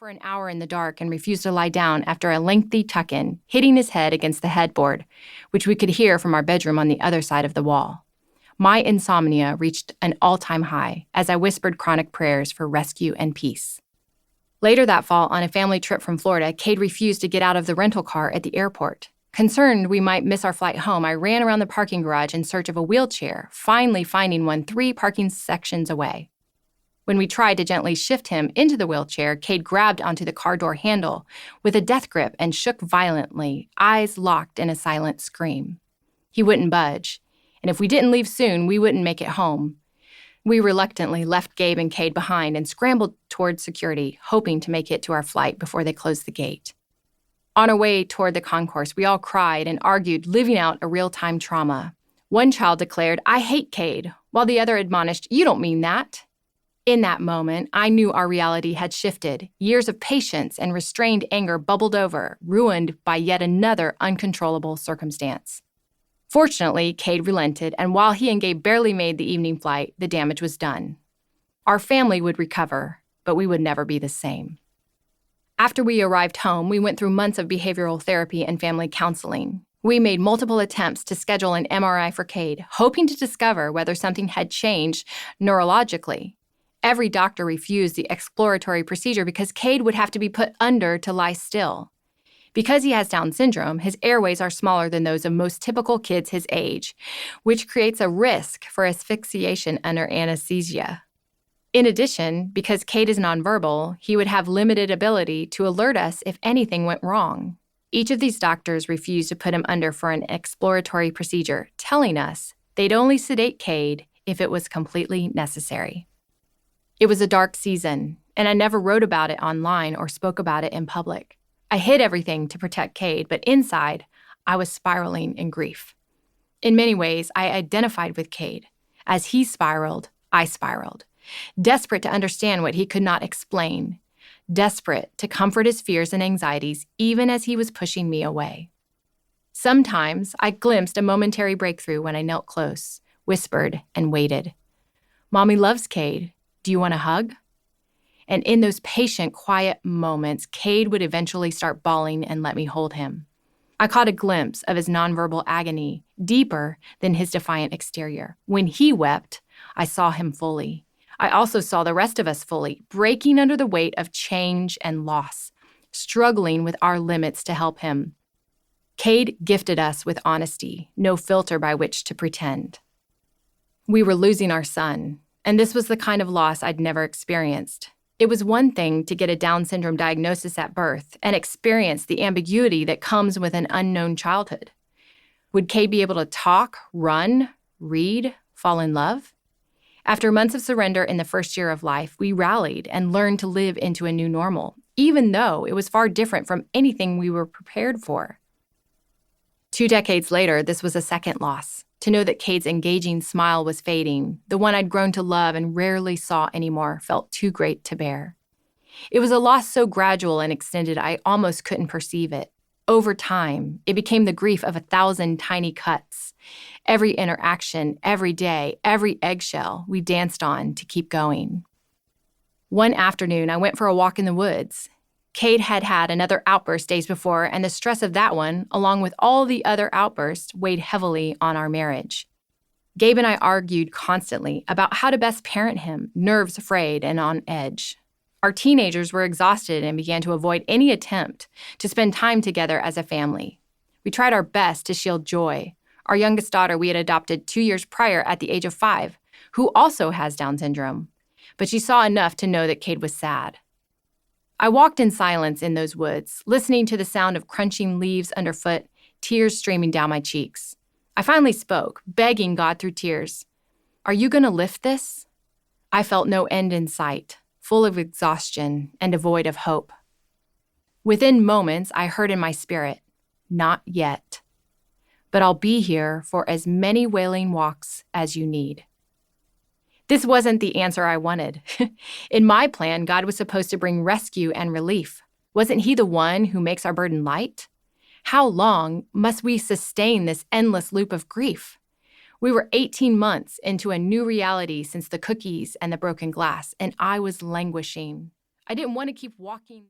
for an hour in the dark and refused to lie down after a lengthy tuck-in, hitting his head against the headboard, which we could hear from our bedroom on the other side of the wall. My insomnia reached an all-time high as I whispered chronic prayers for rescue and peace. Later that fall, on a family trip from Florida, Cade refused to get out of the rental car at the airport. Concerned we might miss our flight home, I ran around the parking garage in search of a wheelchair, finally finding one 3 parking sections away. When we tried to gently shift him into the wheelchair, Cade grabbed onto the car door handle with a death grip and shook violently, eyes locked in a silent scream. He wouldn't budge, and if we didn't leave soon, we wouldn't make it home. We reluctantly left Gabe and Cade behind and scrambled towards security, hoping to make it to our flight before they closed the gate. On our way toward the concourse, we all cried and argued, living out a real-time trauma. One child declared, "I hate Cade," while the other admonished, "You don't mean that." In that moment, I knew our reality had shifted. Years of patience and restrained anger bubbled over, ruined by yet another uncontrollable circumstance. Fortunately, Cade relented, and while he and Gabe barely made the evening flight, the damage was done. Our family would recover, but we would never be the same. After we arrived home, we went through months of behavioral therapy and family counseling. We made multiple attempts to schedule an MRI for Cade, hoping to discover whether something had changed neurologically. Every doctor refused the exploratory procedure because Cade would have to be put under to lie still. Because he has Down syndrome, his airways are smaller than those of most typical kids his age, which creates a risk for asphyxiation under anesthesia. In addition, because Cade is nonverbal, he would have limited ability to alert us if anything went wrong. Each of these doctors refused to put him under for an exploratory procedure, telling us they'd only sedate Cade if it was completely necessary. It was a dark season, and I never wrote about it online or spoke about it in public. I hid everything to protect Cade, but inside, I was spiraling in grief. In many ways, I identified with Cade. As he spiraled, I spiraled. Desperate to understand what he could not explain. Desperate to comfort his fears and anxieties, even as he was pushing me away. Sometimes, I glimpsed a momentary breakthrough when I knelt close, whispered, and waited. "Mommy loves Cade. Do you want a hug?" And in those patient, quiet moments, Cade would eventually start bawling and let me hold him. I caught a glimpse of his nonverbal agony, deeper than his defiant exterior. When he wept, I saw him fully. I also saw the rest of us fully, breaking under the weight of change and loss, struggling with our limits to help him. Cade gifted us with honesty, no filter by which to pretend. We were losing our son, and this was the kind of loss I'd never experienced. It was one thing to get a Down syndrome diagnosis at birth and experience the ambiguity that comes with an unknown childhood. Would Cade be able to talk, run, read, fall in love? After months of surrender in the first year of life, we rallied and learned to live into a new normal, even though it was far different from anything we were prepared for. 2 decades later, this was a second loss. To know that Cade's engaging smile was fading, the one I'd grown to love and rarely saw anymore, felt too great to bear. It was a loss so gradual and extended I almost couldn't perceive it. Over time, it became the grief of 1,000 tiny cuts. Every interaction, every day, every eggshell we danced on to keep going. One afternoon, I went for a walk in the woods. Cade had had another outburst days before, and the stress of that one, along with all the other outbursts, weighed heavily on our marriage. Gabe and I argued constantly about how to best parent him, nerves frayed and on edge. Our teenagers were exhausted and began to avoid any attempt to spend time together as a family. We tried our best to shield Joy, our youngest daughter we had adopted 2 years prior at the age of 5, who also has Down syndrome, but she saw enough to know that Cade was sad. I walked in silence in those woods, listening to the sound of crunching leaves underfoot, tears streaming down my cheeks. I finally spoke, begging God through tears, "Are you going to lift this?" I felt no end in sight, full of exhaustion and devoid of hope. Within moments, I heard in my spirit, "Not yet. But I'll be here for as many wailing walks as you need." This wasn't the answer I wanted. In my plan, God was supposed to bring rescue and relief. Wasn't he the one who makes our burden light? How long must we sustain this endless loop of grief? We were 18 months into a new reality since the cookies and the broken glass, and I was languishing. I didn't want to keep walking.